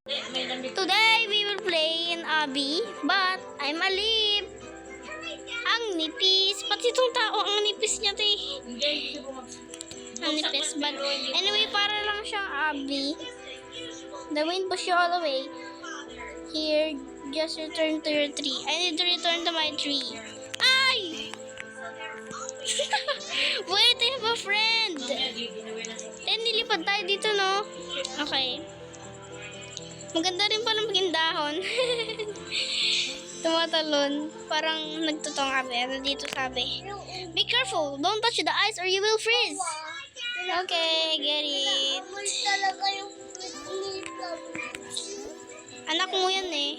Today we will play in Abby, but I'm alip. Ang nipis. Pati itong tao, ang nipis niya, te. Ang nipis. But anyway, para lang siyang Abby. The wind push you all away. Here, just return to your tree. I need to return to my tree. Ay! Wait, I have a friend. Nilipad tayo dito, no? Okay. Maganda rin pala maging dahon. Tumatalon. Parang nagtutong abi. Ano dito sabi? Be careful. Don't touch the ice or you will freeze. Okay, get it. Anak mo yan eh.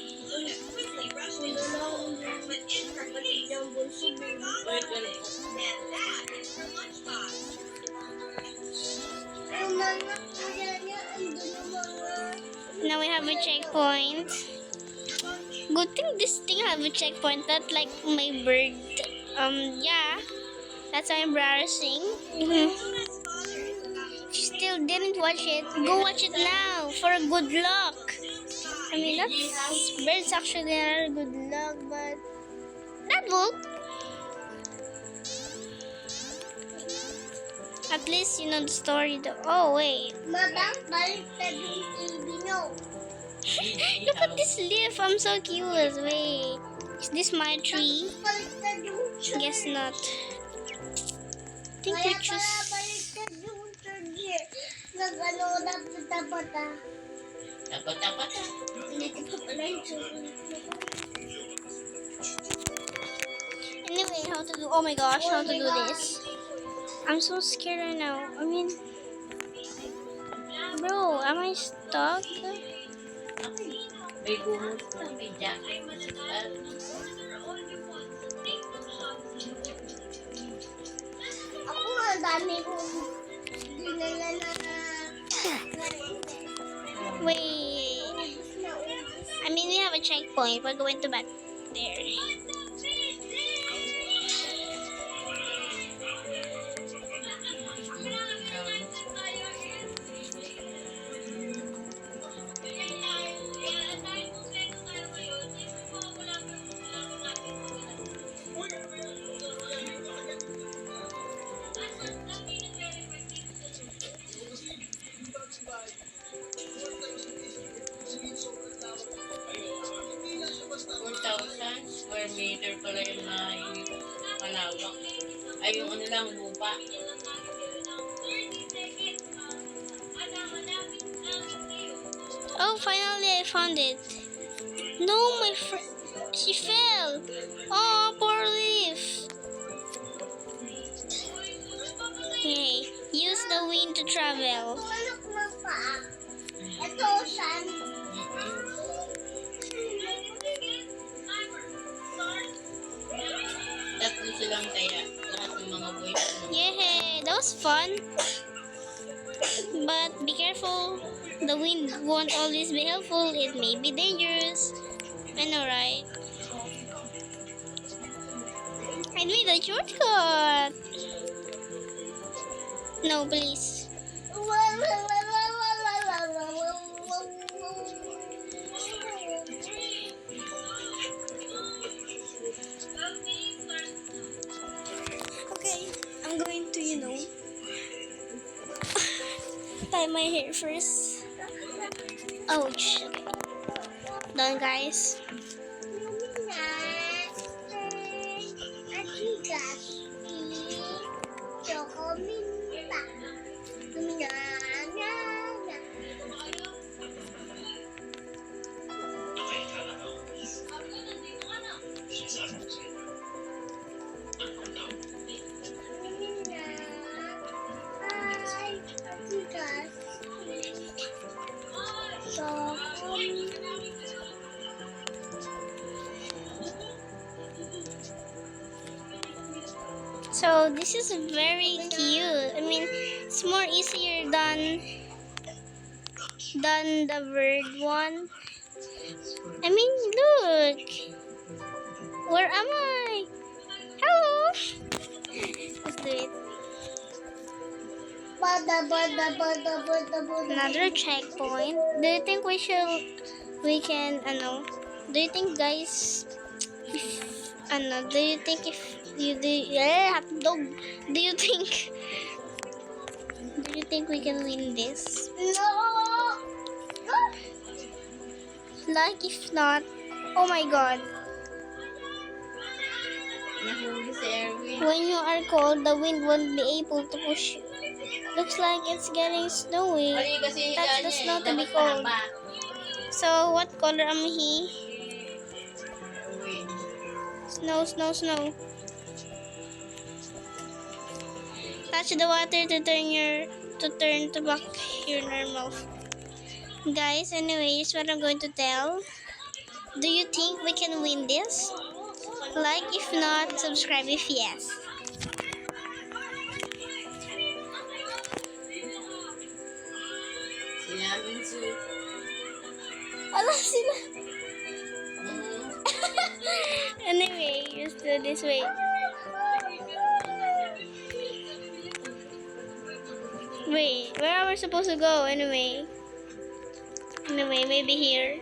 Now we have a checkpoint. Good thing this thing have a checkpoint, not like my bird. Yeah. That's so embarrassing. She still didn't watch it. Go watch it now for good luck. I mean, that's birds actually are good luck, but that book. At least you know the story though. Oh wait. Madam, baliktad yung TV, no? Look at this leaf. I'm so curious. Wait. Is this my tree? Baliktad yung tree. Guess not. Think we choose. Kaya baliktad yung tree. Nag-ano, dapat ah. Dapat. Hindi ko pala yung tree. Anyway, how to do? Oh my gosh, how to do this? I'm so scared right now. I mean, bro, am I stuck? May gumot na, may jack. Ako nga, dami kong dinala na Wait. I mean, we have a checkpoint. We're going to back there. Square meter pala yung malawak. Ay, yung ano lang, lupa. Oh, finally I found it. No, my friend. She fell. Oh, poor leaf. Hey, use the wind to travel. Manok na pa. Ito, san? Tatlo silang kaya. Lahat ng mga boys. Yay, that was fun. But be careful. The wind won't always be helpful. It may be dangerous. I know, right? I made a shortcut. No, please. Okay, I'm going to, tie my hair first. Ouch. Okay. Done, guys. So this is very cute. I mean, it's more easier than the bird one. I mean, look. Where am I? Hello. Let's do it. Another checkpoint. Do you think we can, do you think guys, do you think if you do, hotdog, do you think, we can win this? Like if not, oh my god. Nahuli si Erwin. When you are cold, the wind won't be able to push you. Looks like it's getting snowy. Mali kasi That's higa the niya snow eh. to be Dapat cold. mahaba. So, what color am he? Erwin. Snow, snow, snow. Touch the water to turn to back your normal. Guys, anyways, what I'm going to tell. Do you think we can win this? Like if not, subscribe if yes. Sila Minsu. Ala sila. Mm. Anyway, let's do this way. Wait, where are we supposed to go anyway? Anyway, maybe here.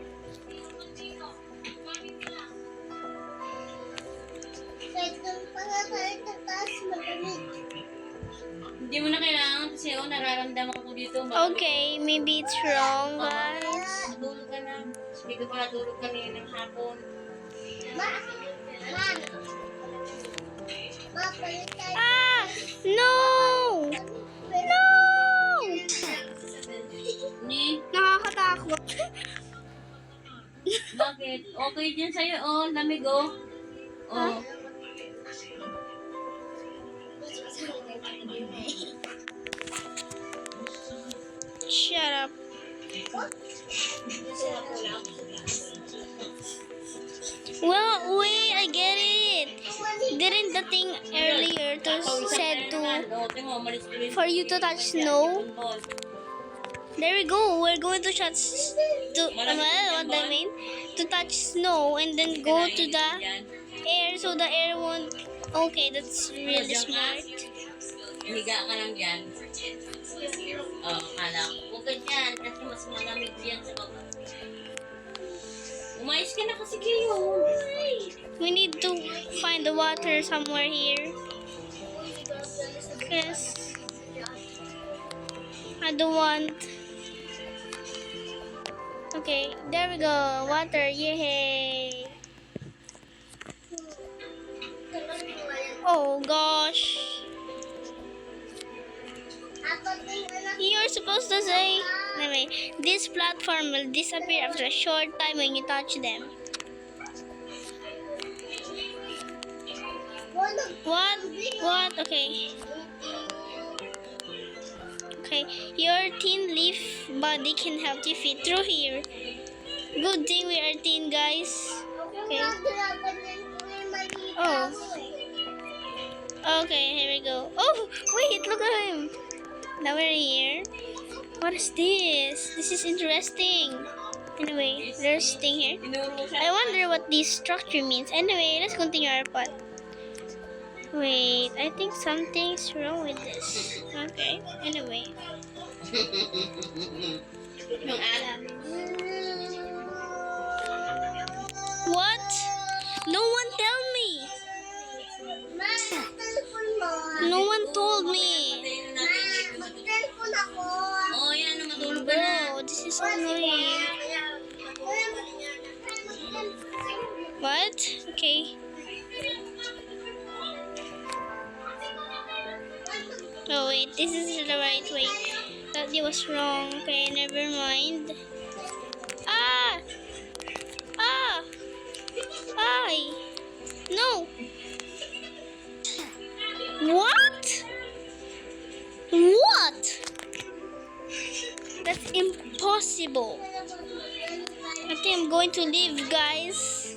Hindi mo na kailangan kasi nararamdaman ko dito. Okay, maybe it's wrong, guys. Matulog ka na. Hindi ka pa natulog kanina ng hapon. Ah! No! No! Ni, Nakakatakot. bakit? Okay din sa'yo, oh. Lamig, oh. Oh. Shut up. Well, wait, I get it. Didn't the thing earlier said for you to touch snow? There we go. We're going to touch what I mean? To touch snow and then go to the air so the air won't. Okay, that's really smart. Higa ka lang dyan. Oh, kala ko. Huwag ka dyan kasi mas malamig dyan sa baba. Umayos ka na kasi kayo. We need to find the water somewhere here. Yes. I don't want. Okay, there we go. Water, yay! Oh gosh. You're supposed to say, anyway, this platform will disappear after a short time when you touch them. What? What? Okay. Okay, your thin leaf body can help you fit through here. Good thing we are thin, guys. Okay. Oh. Okay, here we go. Oh, wait, look at him. Now we're here. What is this? This is interesting. Anyway, there's thing here. I wonder what this structure means. Anyway, let's continue our path. Wait, I think something's wrong with this. Okay, anyway. Yung alam. What? No one tell me. No one told me. Oh, yan. Matulog ka na. Bro, this is so annoying. What? Okay. Oh wait, this is the right way. Thought it was wrong. Okay, never mind. Ah! Ah! Ay! No! What? What? That's impossible. I think I'm going to leave, guys.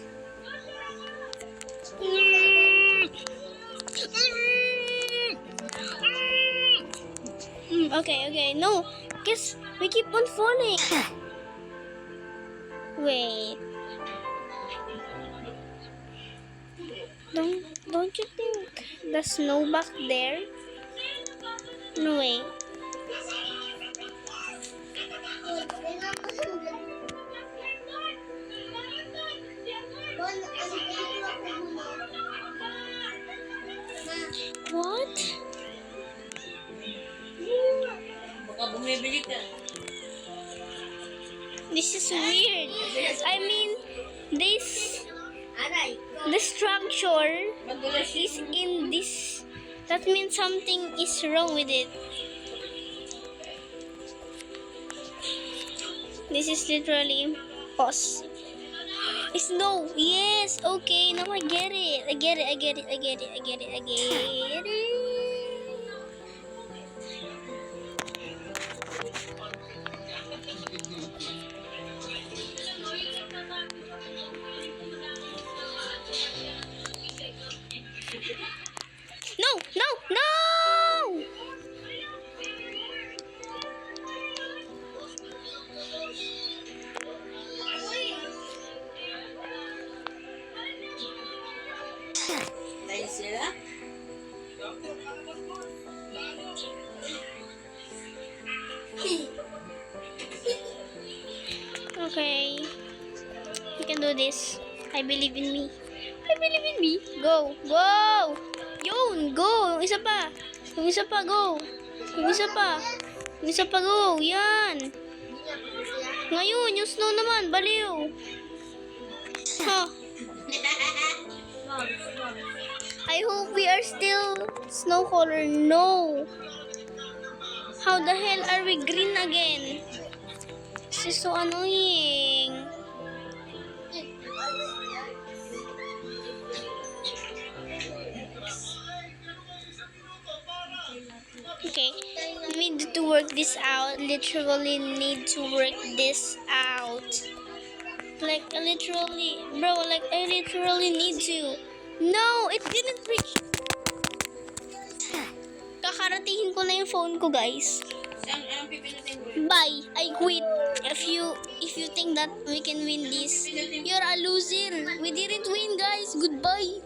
Okay, no. Guess we keep on falling. Wait. Don't you think the snow back there? No way. This is weird. I mean, the structure is in this. That means something is wrong with it. This is literally pause. Snow. Yes. Okay. Now I get it. I get it. I get it. I get it. I get it. I get it. No. No. No. Dahil sila, Okay. You can do this. I believe in me. I believe in me. Go. Go. Yun. Go. Yung isa pa. Yung isa pa. Go. Yung isa pa. Yung isa pa. Go. Yan. Ngayon. Yung snow naman. Baliw. Huh. I hope we are still snow color. No. How the hell are we green again? This is so annoying. Okay, we need to work this out. Literally need to work this out. Like, literally, bro, like, I literally need to. No, it didn't reach. Kakaratingin ko na yung phone ko, guys. anong pipindutin mo? Bye. I quit. If you think that we can win this, you're a loser. We didn't win, guys. Goodbye.